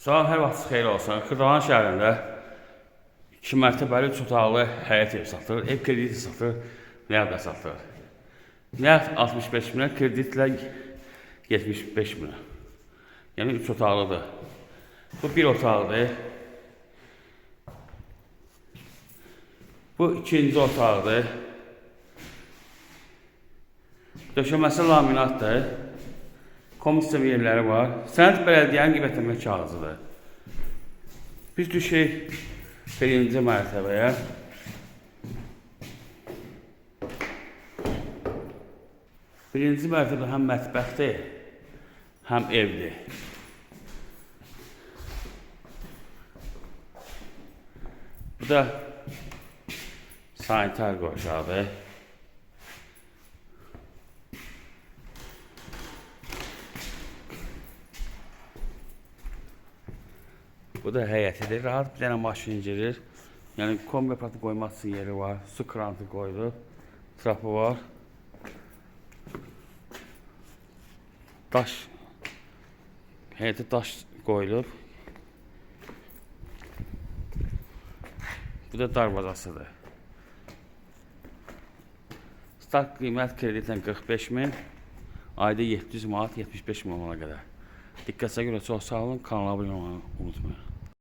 Salam, hər vaxt xeyir olsun. Xırdalan şəhərində 2 mərtəbəli 3 otaqlı həyət ev satılır. Ev krediti satılır, nəqd satılır. Nəqd 65 minə, kreditlə 75 minə. Yəni 3 otaqlıdır. Bu 1 otaqlıdır. Bu ikinci otaqdır. Döşəməsi laminatdır. Komissiya yerləri var. Sənəd bələdiyyənin qiymətləmə kağızıdır. Biz düşək birinci mərtəbəyə. Birinci mərtəbə həm mətbəxdir, həm evdir. Bu da sanitar qoşağı. Bu da həyətidir. Rahat bir dənə maşın girir. Yəni kombi aparatı qoymaq üçün yeri var. Su krantı qoyulub. Trapı var. Daş. Həyətə daş qoyulub. Bu da darvazasıdır. Start qiymət kreditlə 45 min. Ayda 700 manat 75 milyona qədər. Diqqətinizə görə çox sağ olun. Kanala abunə olmayı unutmayın.